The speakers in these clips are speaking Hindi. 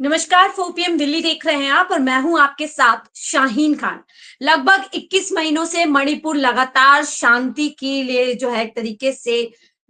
नमस्कार, 4 PM दिल्ली देख रहे हैं आप और मैं हूं आपके साथ शाहीन खान। लगभग 21 महीनों से मणिपुर लगातार शांति के लिए जो है एक तरीके से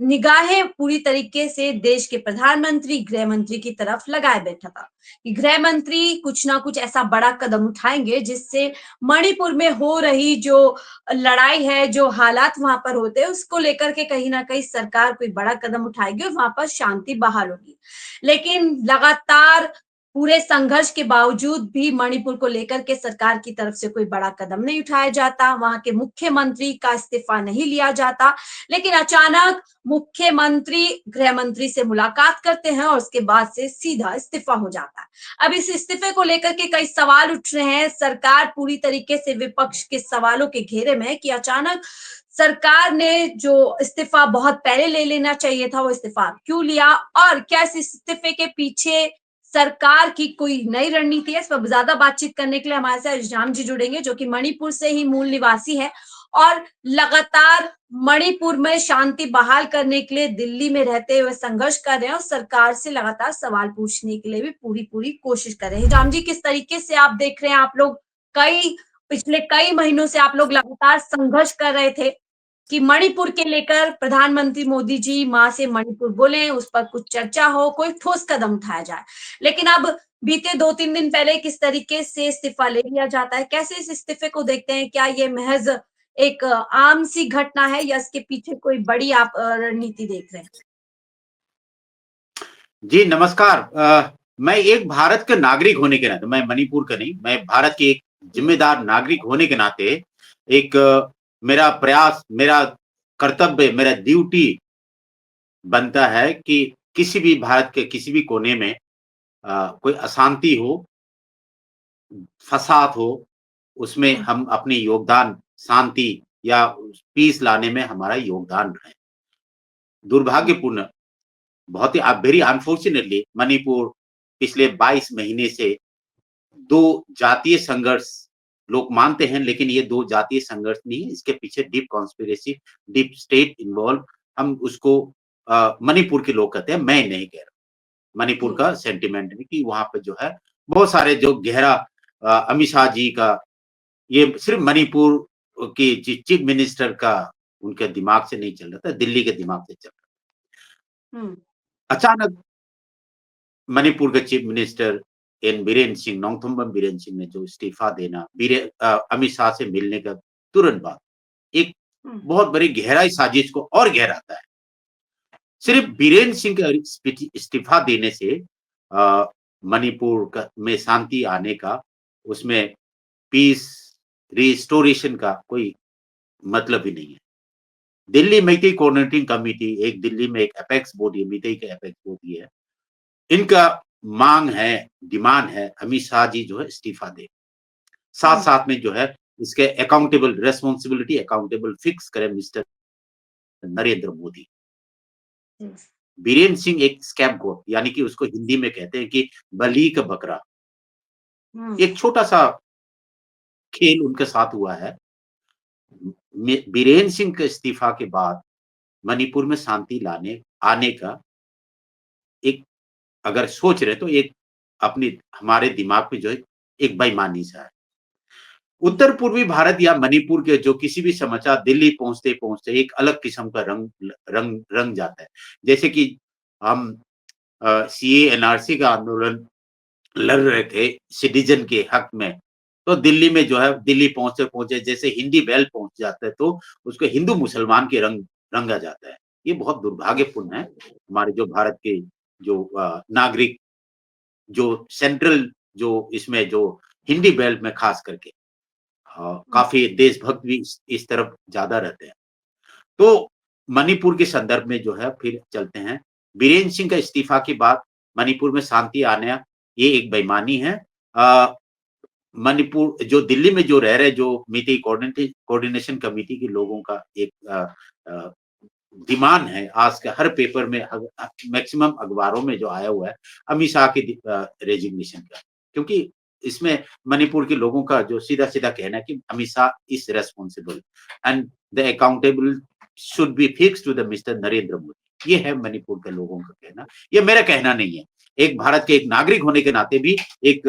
निगाहें पूरी तरीके से देश के प्रधानमंत्री गृह मंत्री की तरफ लगाए बैठा था कि गृह मंत्री कुछ ना कुछ ऐसा बड़ा कदम उठाएंगे जिससे मणिपुर में हो रही जो लड़ाई है, जो हालात वहां पर होते हैं उसको लेकर के कहीं ना कहीं सरकार कोई बड़ा कदम उठाएगी और वहां पर शांति बहाल होगी। लेकिन लगातार पूरे संघर्ष के बावजूद भी मणिपुर को लेकर के सरकार की तरफ से कोई बड़ा कदम नहीं उठाया जाता, वहां के मुख्यमंत्री का इस्तीफा नहीं लिया जाता। लेकिन अचानक मुख्यमंत्री गृह मंत्री से मुलाकात करते हैं और उसके बाद से सीधा इस्तीफा हो जाता है। अब इस इस्तीफे को लेकर के कई सवाल उठ रहे हैं। सरकार पूरी तरीके से विपक्ष के सवालों के घेरे में है कि अचानक सरकार ने जो इस्तीफा बहुत पहले ले लेना चाहिए था, वो इस्तीफा क्यों लिया और क्या इस इस्तीफे के पीछे सरकार की कोई नई रणनीति है? इस पर ज्यादा बातचीत करने के लिए हमारे साथ राम जी जुड़ेंगे, जो कि मणिपुर से ही मूल निवासी है और लगातार मणिपुर में शांति बहाल करने के लिए दिल्ली में रहते हुए संघर्ष कर रहे हैं और सरकार से लगातार सवाल पूछने के लिए भी पूरी पूरी कोशिश कर रहे हैं। राम जी, किस तरीके से आप देख रहे हैं? आप लोग कई पिछले कई महीनों से आप लोग लगातार संघर्ष कर रहे थे कि मणिपुर के लेकर प्रधानमंत्री मोदी जी वहां से मणिपुर बोले, उस पर कुछ चर्चा हो, कोई ठोस कदम उठाया जाए। लेकिन अब बीते 2-3 दिन पहले किस तरीके से इस्तीफा ले लिया जाता है? कैसे इस इस्तीफे को देखते हैं? क्या ये महज एक आम सी घटना है या इसके पीछे कोई बड़ी आप रणनीति देख रहे हैं? जी नमस्कार। मैं एक भारत के नागरिक होने के नाते, मैं मणिपुर का नहीं, मैं भारत के एक जिम्मेदार नागरिक होने के नाते एक मेरा प्रयास, मेरा कर्तव्य, मेरा ड्यूटी बनता है कि किसी भी भारत के किसी भी कोने में कोई अशांति हो, फसाद हो, उसमें हुँ, हम अपनी योगदान शांति या पीस लाने में हमारा योगदान रहे। हुँ, दुर्भाग्यपूर्ण, बहुत ही वेरी अनफॉर्चुनेटली मणिपुर पिछले 22 महीने से 2 जातीय संघर्ष लोग मानते हैं, लेकिन ये 2 जातीय संघर्ष नहीं है, इसके पीछे deep conspiracy, deep state involve. हम उसको मणिपुर के लोग कहते हैं, मैं नहीं कह रहा। मणिपुर जी, का सेंटिमेंट है कि वहाँ पे जो है बहुत सारे जो गहरा अमित शाह जी का, ये सिर्फ मणिपुर की चीफ मिनिस्टर का उनके दिमाग से नहीं चल रहा था, दिल्ली के दिमाग से चल रहा हुँ, था। अचानक मणिपुर के chief minister N Biren Singh, Nongthombam Biren Singh ने जो इस्तीफा देना, अमित शाह से मिलने का तुरंत बाद एक हुँ, बहुत बड़ी गहराई साजिश को और गहराता है। सिर्फ बीरेन सिंह के इस्तीफा देने से मणिपुर में शांति आने का, उसमें पीस रिस्टोरेशन का कोई मतलब ही नहीं है। दिल्ली मैतेई कोऑर्डिनेटिंग कमिटी, एक दिल्ली में एक एपेक्स बॉडी है, मैतेई का एपेक्स बॉडी है। इनका मांग है, डिमांड है अमित शाह जी जो है इस्तीफा दें। हुँ, साथ-साथ में जो है इसके अकाउंटेबल रिस्पांसिबिलिटी अकाउंटेबल फिक्स करें मिस्टर नरेंद्र मोदी। जी, बीरेन सिंह एक स्कैपगोट, यानी कि उसको हिंदी में कहते हैं कि बली का बकरा। हुँ, एक छोटा-सा खेल उनके साथ हुआ है। बीरेन सिंह के इस्तीफा के बाद मणिपुर में शांति लाने आने का एक, अगर सोच रहे तो एक अपनी हमारे दिमाग में जो है एक बेईमानी सा है। हुँ, उत्तर पूर्वी भारत या मणिपुर के जो किसी भी समाचार दिल्ली पहुँचते-पहुँचते एक अलग किस्म का रंग जाता है। जैसे कि हम सीए एनआरसी का आंदोलन लड़ रहे थे सिटीज़न के हक में, तो दिल्ली में जो है दिल्ली पहुँचते-पहुँचे जैसे हिंदी बेल पहुँच जाता है तो उसको हिंदू मुसलमान के रंगा जाता है। ये बहुत दुर्भाग्यपूर्ण है। हमारे जो भारत के जो नागरिक, जो सेंट्रल, जो इसमें जो हिंदी बेल्ट में खास करके हुँ, काफ़ी देशभक्त भी इस तरफ ज़्यादा रहते हैं। तो मणिपुर के संदर्भ में जो है फिर चलते हैं। बीरेन सिंह का इस्तीफा के बाद मणिपुर में शांति आना, ये एक बेईमानी है। अ, मणिपुर जो दिल्ली में जो रह रहे जो मैतेई कोऑर्डिनेशन कमिटी के लोगों का एक अ, डिमांड है, आज का हर पेपर में मैक्सिमम अखबारों में जो आया हुआ है, अमित शाह की रेजिग्नेशन का। क्योंकि इसमें मणिपुर के लोगों का जो सीधा-सीधा कहना है कि Amit Shah is responsible and the accountable should be fixed to the mister Narendra Modi. ये है मणिपुर के लोगों का कहना। ये मेरा कहना नहीं है। एक भारत के एक नागरिक होने के नाते भी, एक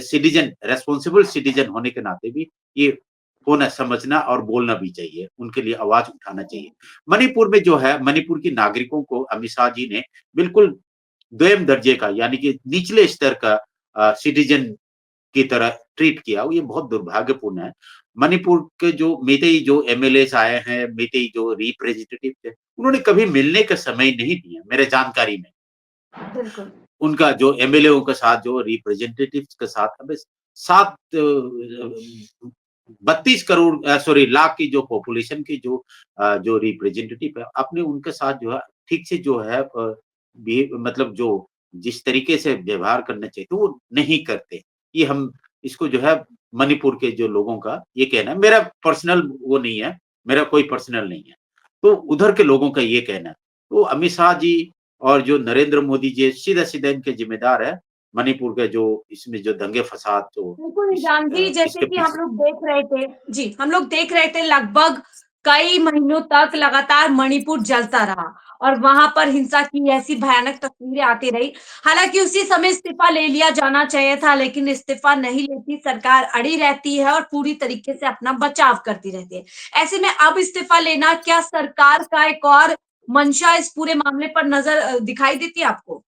सिटीजन, रेस्पॉन्सिबल सिटीजन होने के नाते भी ये होना, समझना और बोलना भी चाहिए, उनके लिए आवाज उठाना चाहिए। मणिपुर में जो है, मणिपुर के नागरिकों को अमित शाह जी ने बिल्कुल दोयम दर्जे का, यानी कि निचले स्तर का सिटीजन की तरह ट्रीट किया, ये बहुत दुर्भाग्यपूर्ण है। मणिपुर के जो मेतेई जो एमएलएस आए हैं, मेतेई जो रिप्रेजेंटेटिव थे, उन्होंने कभी मिलने का समय नहीं दिया मेरे जानकारी में। बिल्कुल। उनका जो एमएलएओ के साथ, जो रिप्रेजेंटेटिव्स के साथ हमें 7 32 करोड़ सॉरी लाख की जो पॉपुलेशन की जो रिप्रेजेंटेटिव है, आपने उनके साथ जो है ठीक से जो है मतलब जो जिस तरीके से व्यवहार करना चाहिए तो वो नहीं करते। ये हम इसको जो है मणिपुर के जो लोगों का ये कहना है, मेरा पर्सनल वो नहीं है, मेरा कोई पर्सनल नहीं है। तो उधर के लोगों का ये कहना है। तो अमित शाह जी और जो नरेंद्र मोदी जी सीधा-सीधा इनके ज़िम्मेदार है, मणिपुर के जो इसमें जो दंगे-फसाद जो बिल्कुल निजाम जी, जैसे इसके कि हम पीछे। लोग देख रहे थे जी, हम लोग देख रहे थे लगभग कई महीनों तक लगातार मणिपुर जलता रहा और वहाँ पर हिंसा की ऐसी भयानक तस्वीरें आती रही। हालाँकि उसी समय इस्तीफ़ा ले लिया जाना चाहिए था, लेकिन इस्तीफ़ा नहीं लेती, सरकार अड़ी रहती है और पूरी तरीके से अपना बचाव करती रहती है। ऐसे में अब इस्तीफ़ा लेना क्या सरकार का एक और मंशा इस पूरे मामले पर नज़र दिखाई देती है आपको?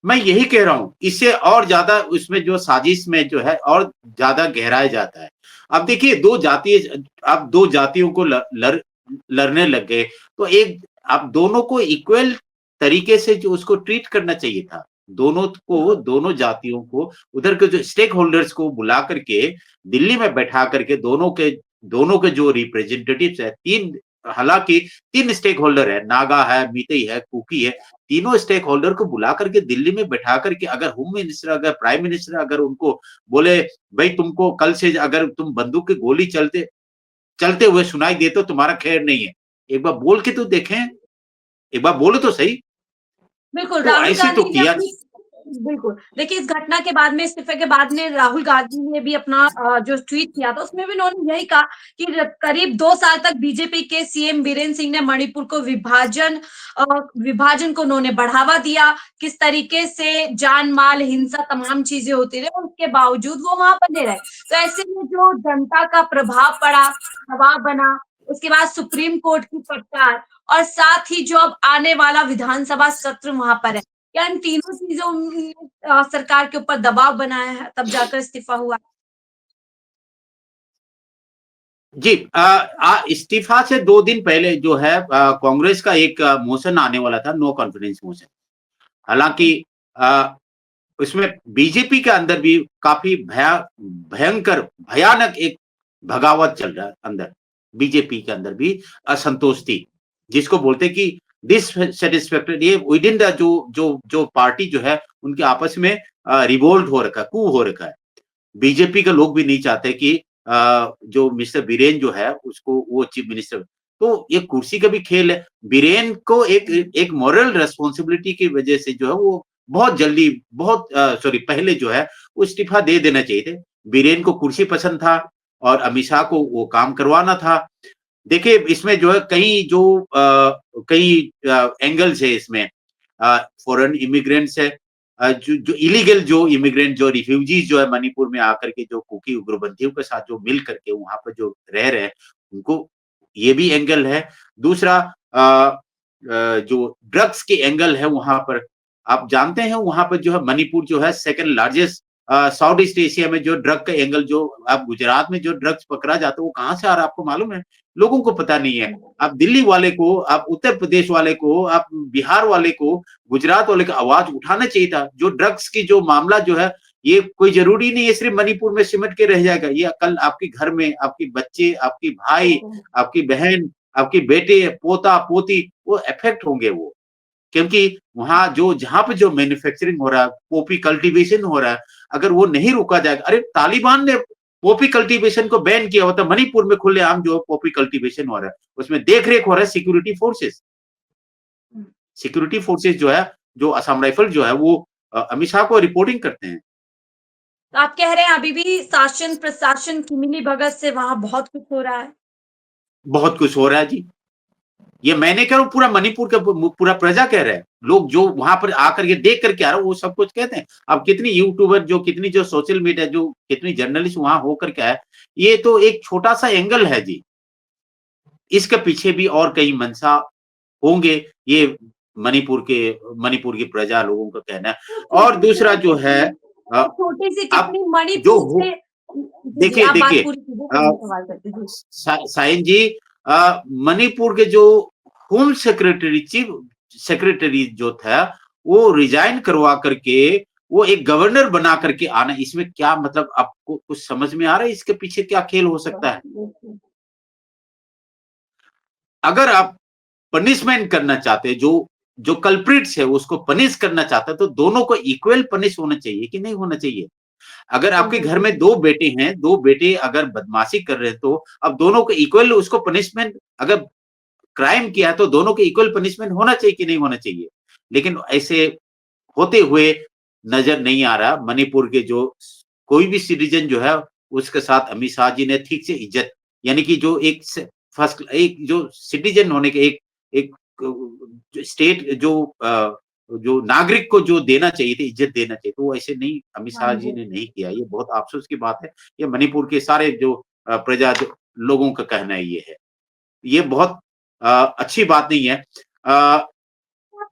मैं यही कह रहा हूँ, इससे और ज़्यादा उसमें जो साजिश में जो है और ज़्यादा गहराया जाता है। अब देखिए 2 जातीय, अब 2 जातियों को लड़ने लग गए, तो एक अब दोनों को इक्वल तरीके से जो उसको ट्रीट करना चाहिए था। दोनों को, बिल्कुल। दोनों जातियों को, उधर के जो स्टेक होल्डर्स को बुला करके दिल्ली में बैठा करके दोनों के जो रिप्रेजेंटेटिव्स हैं, 3 हालाँकि 3 स्टेक होल्डर है, नागा है, मीतेई है, कुकी है, तीनों स्टेक होल्डर को बुला करके दिल्ली में बैठा करके अगर होम मिनिस्टर, अगर प्राइम मिनिस्टर अगर उनको बोले भाई तुमको कल से अगर तुम बंदूक की गोली चलते चलते हुए सुनाई दे तो तुम्हारा खैर नहीं है। एक बार बोल के तो देखें, एक बार बोलो तो सही। बिल्कुल, तो राहुल ऐसे तो गांधी ने किया। अपनी बिल्कुल। देखिए, इस घटना के बाद में इस्तीफे के बाद में राहुल गांधी ने भी अपना जो ट्वीट किया था, उसमें भी उन्होंने यही कहा कि करीब 2 साल तक बीजेपी के सीएम बीरेन्द्र सिंह ने मणिपुर को विभाजन को उन्होंने बढ़ावा दिया। किस तरीके से जान-माल, हिंसा तमाम चीज़ें होती रही और उसके बावजूद वो वहाँ बने रहे। तो ऐसे में जो जनता का प्रभाव पड़ा, दबाव बना, उसके बाद सुप्रीम कोर्ट की फटकार और साथ ही जो अब आने वाला विधानसभा सत्र वहाँ पर है। क्या इन तीनों चीज़ों ने सरकार के ऊपर दबाव बनाया है, तब जाकर इस्तीफ़ा हुआ? जी, इस्तीफा से 2 दिन पहले जो है कांग्रेस का एक मोशन आने वाला था, नो कॉन्फिडेंस मोशन। हालाँकि अ, उसमें बीजेपी के अंदर भी काफ़ी भयंकर, भयानक एक बगावत चल रहा है अंदर। बीजेपी के अंदर भी असंतोष थी, जिसको बोलते हैं कि डिससैटिस्फैक्टरी, ये विदिन द जो जो जो पार्टी जो है, उनके आपस में रिवोल्ट हो रखा है, कू हो रखा है। बीजेपी के लोग भी नहीं चाहते कि जो मिस्टर बीरेन जो है उसको वो चीफ मिनिस्टर, तो ये कुर्सी का भी खेल है। बीरेन को एक एक मॉरल रिस्पांसिबिलिटी की वजह से जो है वो बहुत जल्दी, बहुत सॉरी पहले जो है वो इस्तीफा दे देना चाहिए थे। बीरेन को कुर्सी पसंद था और अमित शाह को वो काम करवाना था। देखिए इसमें जो है कई एंगल्स है इसमें। फॉरेन इमिग्रेंट्स है, जो इलीगल जो इमिग्रेंट, जो रिफ्यूजीज जो है मणिपुर में आकर के जो कुकी उग्रपंथियों के साथ जो मिल करके वहां पर जो रह रहे हैं, उनको ये भी एंगल है। दूसरा जो ड्रग्स के एंगल है वहां पर, आप जानते हैं वहां पर जो है मणिपुर जो है second largest south east Asia में जो ड्रग का एंगल, जो आप गुजरात में जो ड्रग्स पकड़ा जाता है वो कहाँ से आ रहा है आपको मालूम है? लोगों को पता नहीं है। आप दिल्ली वाले को, आप उत्तर प्रदेश वाले को, आप बिहार वाले को, गुजरात वाले को आवाज उठाना चाहिए था। जो ड्रग्स की जो मामला जो है, ये कोई जरूरी नहीं है सिर्फ मणिपुर में सिमट के रह जाएगा। ये कल आपके घर में आपके बच्चे, आपकी भाई, बिल्कुल। आपकी बहन, आपके बेटे, पोता पोती, वो अफेक्ट होंगे वो। क्योंकि वहाँ जो जहाँ पे जो मैन्युफैक्चरिंग हो रहा है, पॉपी कल्टीवेशन हो रहा है, अगर वो नहीं रोका जाएगा, अरे तालिबान ने पॉपी कल्टीवेशन को बैन किया हुआ था, मणिपुर में खुलेआम जो पॉपी कल्टीवेशन हो रहा है, उसमें देख-रेख हो रहा है सिक्योरिटी फोर्सेस। हुँ। सिक्योरिटी फोर्सेस जो है, जो असम राइफल जो है वो अमित शाह को रिपोर्टिंग करते हैं। तो आप कह रहे हैं अभी भी शासन-प्रशासन की मिली-भगत से वहाँ बहुत कुछ हो रहा है? बहुत कुछ हो रहा है जी। ये मैं नहीं कह रहा हूँ, पूरा मणिपुर का पूरा प्रजा कह रहा है। लोग जो वहां पर आकर के देख करके आ रहे हैं वो सब कुछ कहते हैं। अब कितनी यूट्यूबर जो कितनी जो सोशल मीडिया जो कितनी जर्नलिस्ट वहां होकर के आए, ये तो एक छोटा सा एंगल है जी। इसके पीछे भी और कई मंशा होंगे, ये मणिपुर की प्रजा लोगों का कहना है। और दूसरा जो है अ, छोटी सी अब टिप्पणी जो मणिपुर हो से। जी, जी, देखिए आप बात देखिए पूरी कीजिए, अ, फिर मैं सवाल करती हूँ। जी। साइंज जी, मणिपुर के जो होम सेक्रेटरी चीफ सेक्रेटरी जो था वो रिजाइन करवा करके वो एक गवर्नर बना करके आना, इसमें क्या मतलब आपको कुछ समझ में आ रहा है इसके पीछे क्या खेल हो सकता है? बिल्कुल। अगर आप पनिशमेंट करना चाहते हैं, जो जो कल्प्रिट्स है उसको पनिश करना चाहते हैं, तो दोनों को इक्वल पनिश होना चाहिए कि नहीं होना चाहिए? अगर आपके बिल्कुल, घर में बिल्कुल। 2 बेटे हैं, 2 बेटे अगर बदमाशी कर रहे हैं, तो अब दोनों को इक्वल उसको पनिशमेंट, अगर क्राइम किया है तो दोनों को इक्वल पनिशमेंट होना चाहिए कि नहीं होना चाहिए? लेकिन ऐसे होते हुए नज़र नहीं आ रहा। मणिपुर के जो कोई भी सिटीज़न जो है, उसके साथ अमित शाह जी ने ठीक से इज़्ज़त, यानी कि जो एक फर्स्ट एक जो सिटीज़न होने के एक एक जो स्टेट जो नागरिक को जो देना चाहिए था, इज़्ज़त देना चाहिए, तो वो ऐसे नहीं अमित हाँ शाह जी जी। ने नहीं किया। ये बहुत अफ़सोस की बात है। ये मणिपुर के सारे जो प्रजा जो लोगों का कहना ये है। ये बहुत अच्छी बात नहीं है। अ, आप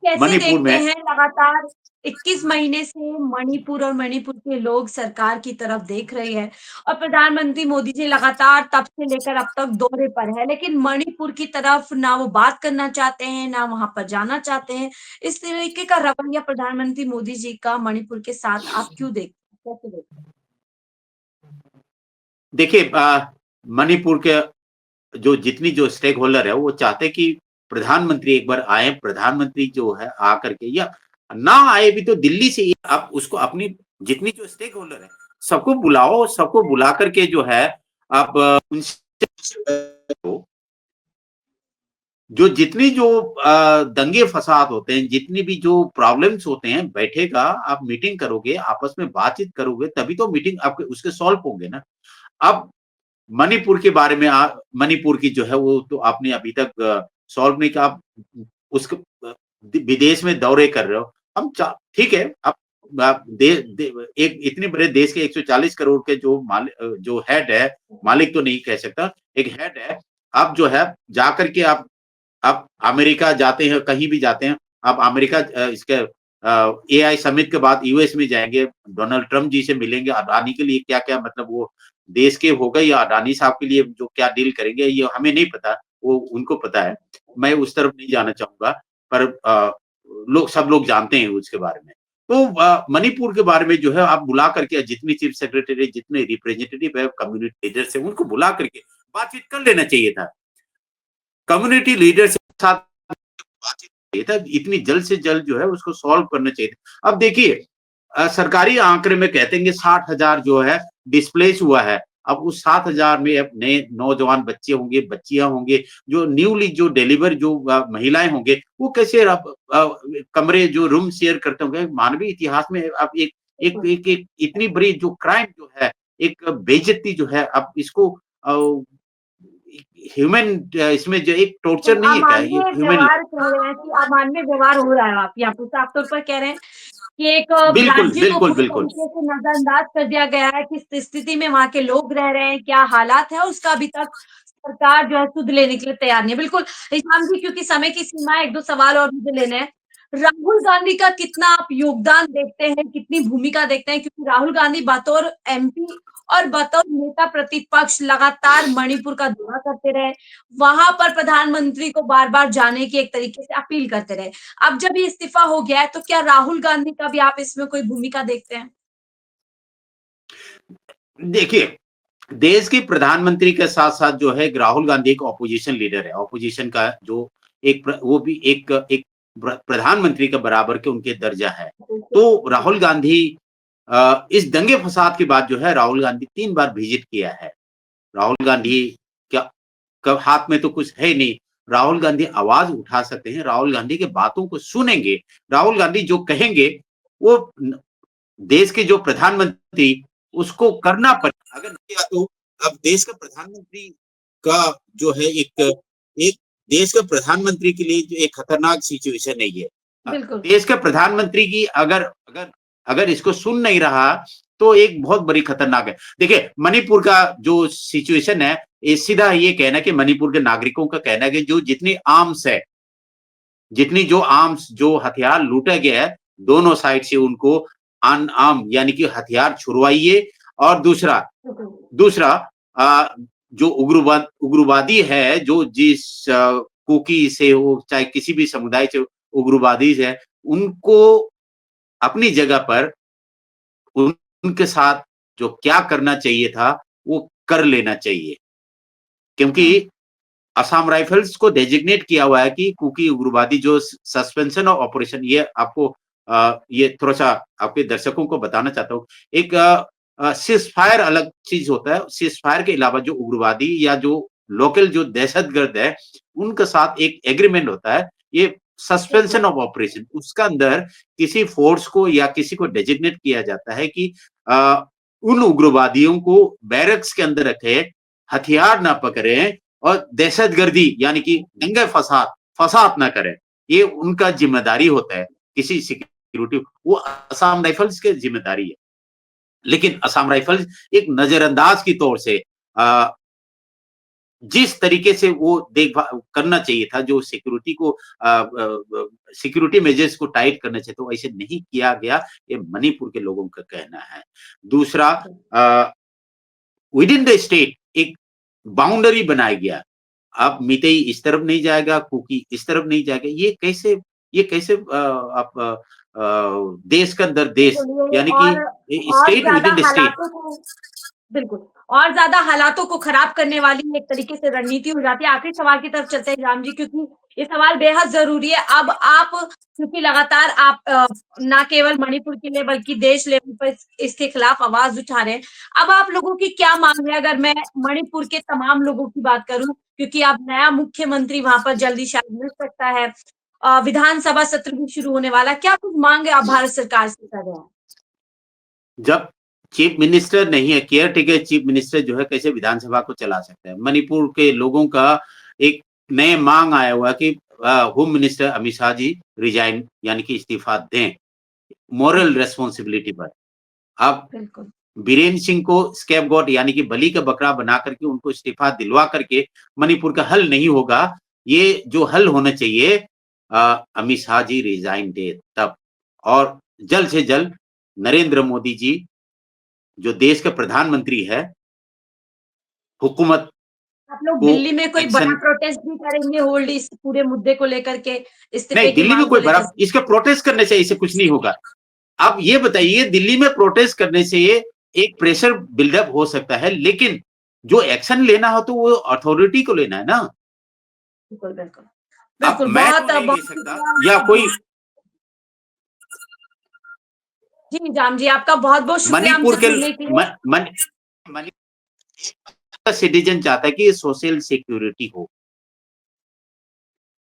कैसे मणिपुर देखते में हैं लगातार 21 महीने से मणिपुर और मणिपुर के लोग सरकार की तरफ देख रहे हैं और प्रधानमंत्री मोदी जी लगातार तब से लेकर अब तक दौरे पर है, लेकिन मणिपुर की तरफ ना वो बात करना चाहते हैं, ना वहां पर जाना चाहते हैं। इस तरीके का रवैया प्रधानमंत्री मोदी जी का मणिपुर के साथ आप क्यों देखते हैं? कैसे देखते हैं? देखिए मणिपुर के जो जितनी जो स्टेक होल्डर है वो चाहते हैं कि प्रधानमंत्री एक बार आए, प्रधानमंत्री जो है आकर के, या ना आए भी तो दिल्ली से आप उसको अपनी जितनी जो स्टेक होल्डर है सबको बुलाओ, सबको बुला करके जो है आप उनसे जो जितनी जो दंगे फसाद होते हैं, जितनी भी जो प्रॉब्लम्स होते हैं, बैठेगा, आप मीटिंग करोगे, आपस में बातचीत करोगे, तभी तो मीटिंग आपके उसके सॉल्व होंगे ना। अब मणिपुर के बारे में मणिपुर की जो है वो तो आपने अभी तक सॉल्व नहीं किया। आप उसके विदेश में दौरे कर रहे हो। ठीक है, आप एक इतने बड़े देश के 140 करोड़ के जो हेड है, मालिक तो नहीं कह सकता, एक हेड है। आप जो है जाकर के आप अमेरिका जाते हैं, कहीं भी जाते हैं, आप अमेरिका इसके एआई समिट के बाद यूएस में जाएंगे, डोनाल्ड ट्रंप जी से मिलेंगे, अडानी के लिए क्या क्या मतलब वो देश के हो गए, या अडानी साहब के लिए जो क्या डील करेंगे ये हमें नहीं पता, वो उनको पता है। मैं उस तरफ नहीं जाना चाहूंगा, पर सब लोग जानते हैं उसके बारे में। तो मणिपुर के बारे में जो है आप बुला करके जितनी चीफ सेक्रेटरी, जितने रिप्रेजेंटेटिव है, कम्युनिटी लीडर्स है, उनको बुला करके बातचीत कर लेना चाहिए था। कम्युनिटी लीडर्स के साथ बातचीत चाहिए था, इतनी जल्द से जल्द जो है उसको सॉल्व करना चाहिए था। अब देखिए सरकारी आंकड़े में कहते हैं कि 60,000 जो है डिस्प्लेस हुआ है। अब उस 7,000 में अब नए नौजवान बच्चे होंगे, बच्चियां होंगे, जो न्यूली जो डिलीवर जो महिलाएं होंगे, वो कैसे कमरे जो रूम शेयर करते होंगे। मानवीय इतिहास में अब एक इतनी बड़ी जो क्राइम जो है, एक बेइज्जती जो है, अब इसको ह्यूमन इसमें जो एक टॉर्चर नहीं है क्या? ये अमानवीय ह्यूमन व्यवहार कह रहे हैं कि अमानवीय व्यवहार हो रहा है, आप यहाँ पे साफ तौर पर कह रहे हैं कि एक बिल्कुल, राज्य को बिल्कुल, पूरी बिल्कुल। तरीके से नजरअंदाज कर दिया गया है, किस स्थिति में वहाँ के लोग रह रहे हैं, क्या हालात है, उसका अभी तक सरकार जो है सुध लेने के लिए तैयार नहीं है। बिल्कुल, हिशाम जी, क्योंकि समय की सीमा है, 1-2 सवाल और मुझे लेने हैं। राहुल गांधी का कितना आप योगदान देखते हैं, कितनी भूमिका देखते हैं? क्योंकि राहुल गांधी बतौर एमपी और बतौर नेता प्रतिपक्ष लगातार मणिपुर का दौरा करते रहे, वहां पर प्रधानमंत्री को बार-बार जाने की एक तरीके से अपील करते रहे। अब जब ये इस्तीफा हो गया है, तो क्या राहुल गांधी का भी आप इसमें कोई भूमिका देखते हैं? देखिए, देश के प्रधानमंत्री के साथ-साथ जो है राहुल गांधी एक ऑपोजिशन लीडर है। ऑपोजिशन का जो वो भी एक प्रधानमंत्री के बराबर के उनके दर्जा है। बिल्कुल, तो जी। राहुल गांधी इस दंगे फसाद के बाद जो है राहुल गांधी 3 बार विजिट किया है। राहुल गांधी क्या हाथ में तो कुछ है नहीं। राहुल गांधी आवाज उठा सकते हैं, राहुल गांधी की बातों को सुनेंगे, राहुल गांधी जो कहेंगे वो देश के जो प्रधानमंत्री उसको करना पड़ेगा। अगर नहीं किया तो अब देश का प्रधानमंत्री का जो है एक एक देश का प्रधानमंत्री के लिए जो एक खतरनाक सिचुएशन है ये। बिल्कुल। देश के प्रधानमंत्री की अगर अगर अगर इसको सुन नहीं रहा तो एक बहुत बड़ी खतरनाक है। देखिए मणिपुर का जो सिचुएशन है, ये सीधा ये कहना कि मणिपुर के नागरिकों का कहना है कि जो जितनी आर्म्स है, जितनी जो आर्म्स जो हथियार लूटा गया है, दोनों साइड से उनको अनआर्म यानी कि हथियार छुड़वाइए। और दूसरा बिल्कुल। दूसरा जो उग्रवादी है, जो जिस कुकी से हो चाहे किसी भी समुदाय से उग्रवादी है, उनको अपनी जगह पर उनके साथ जो क्या करना चाहिए था वो कर लेना चाहिए। क्योंकि हुँ, असम राइफल्स को डेजिग्नेट किया हुआ है कि कुकी उग्रवादी जो सस्पेंशन ऑफ ऑपरेशन, ये आपको ये थोड़ा-सा आपके दर्शकों को बताना चाहता हूँ। एक सीज़ फायर अलग चीज़ होता है। सीज़ फायर के अलावा जो उग्रवादी या जो लोकल जो दहशतगर्द है, उनके साथ एक एग्रीमेंट होता है। ये बिल्कुल। सस्पेंशन ऑफ ऑपरेशन, उसका अंदर किसी फोर्स को या किसी को डेजिग्नेट किया जाता है कि अ, उन उग्रवादियों को बैरक्स के अंदर रखे, हथियार ना पकड़ें और दहशतगर्दी यानी कि दंगे फसाद ना करें। ये उनका जिम्मेदारी होता है। किसी सिक्योरिटी वो असम राइफल्स की जिम्मेदारी है। लेकिन असम राइफल्स एक नजरअंदाज की तौर से अ, जिस तरीके से वो देखभाल करना चाहिए था, जो सिक्योरिटी को सिक्योरिटी मेजर्स को टाइट करना चाहिए, तो ऐसे नहीं किया गया। ये मणिपुर के लोगों का कहना है। दूसरा बिल्कुल। विद इन द स्टेट एक बाउंड्री बनाया गया। अब मितई इस तरफ नहीं जाएगा, कुकी इस तरफ नहीं जाएगा। ये कैसे आप देश के अंदर देश बिल्कुल, ये यानी कि और स्टेट विद ज़्यादा इन द स्टेट। हालातों को बिल्कुल, और ज़्यादा हालातों को खराब करने वाली एक तरीके से रणनीति हो जाती है। आखिरी सवाल की तरफ चलते हैं राम जी, क्योंकि ये सवाल बेहद ज़रूरी है। अब आप क्योंकि लगातार आप ना केवल मणिपुर के लिए बल्कि देश लेवल पर इसके खिलाफ आवाज़ उठा रहे हैं। अब आप लोगों की क्या माँग है? अगर मैं मणिपुर के तमाम लोगों की बात करूँ, क्योंकि अब नया मुख्यमंत्री वहाँ पर जल्दी शायद मिल सकता है। विधानसभा सत्र भी शुरू होने वाला है। क्या कुछ माँग आप भारत सरकार से कर रहे हैं? जब चीफ मिनिस्टर नहीं है, केयर टेकर चीफ मिनिस्टर जो है कैसे विधानसभा को चला सकता है? मणिपुर के लोगों का एक नए मांग आया हुआ है कि home minister Amit Shah ji resign यानी कि इस्तीफा दें, मॉरल रिस्पांसिबिलिटी पर। अब बिल्कुल। बीरेन्द्र सिंह को स्कैपगॉट यानी कि बलि का बकरा बना करके उनको इस्तीफा दिलवा करके मणिपुर का हल नहीं होगा। ये जो हल होना चाहिए, अमित शाह जी रिजाइन दे तब, और जल्द से जल्द नरेंद्र मोदी जी जो देश के प्रधानमंत्री है, हुकूमत आप लोग को दिल्ली में कोई बड़ा एक्शन। प्रोटेस्ट भी करेंगे होल्ड इस पूरे मुद्दे को लेकर के, इस्तीफे नहीं, की दिल्ली में मांग को कोई लेकर? बड़ा इसका प्रोटेस्ट करने से इससे कुछ नहीं होगा। आप ये बताइए, दिल्ली में प्रोटेस्ट करने से ये एक प्रेशर बिल्डअप हो सकता है, लेकिन जो एक्शन लेना हो तो वो अथॉरिटी को लेना है ना। बिल्कुल, बिल्कुल। अब बिल्कुल, मैं तो बहुत नहीं ले बहुत सकता या शुक्रिया। कोई जी, जाम जी, आपका बहुत-बहुत शुक्रिया मणिपुर हमसे के जुड़ने के लिए। मणिपुर का सिटीजन चाहता है कि सोशल सिक्योरिटी हो।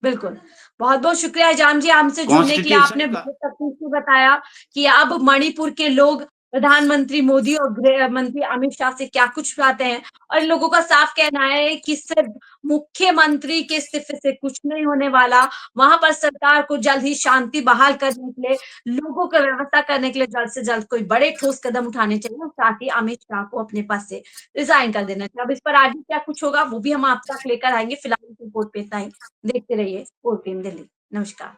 बिल्कुल, बहुत-बहुत शुक्रिया जाम जी हमसे जुड़ने के लिए। कॉन्स्टिट्यूशन आपने का बहुत तफ़सील से बताया कि अब मणिपुर के लोग प्रधानमंत्री मोदी और गृह मंत्री अमित शाह से क्या कुछ चाहते हैं, और इन लोगों का साफ कहना है कि सिर्फ मुख्यमंत्री के इस्तीफे से कुछ नहीं होने वाला। वहाँ पर सरकार को जल्द ही शांति बहाल करने के लिए, लोगों को व्यवस्था करने के लिए जल्द से जल्द कोई बड़े ठोस कदम उठाने चाहिए, और साथ ही अमित शाह को अपने पद से रिज़ाइन कर देना चाहिए। अब इस पर आगे क्या कुछ होगा वो भी हम आप तक लेकर आएँगे। फिलहाल इस रिपोर्ट पे इतना ही। देखते रहिए ओटीएम दिल्ली। नमस्कार।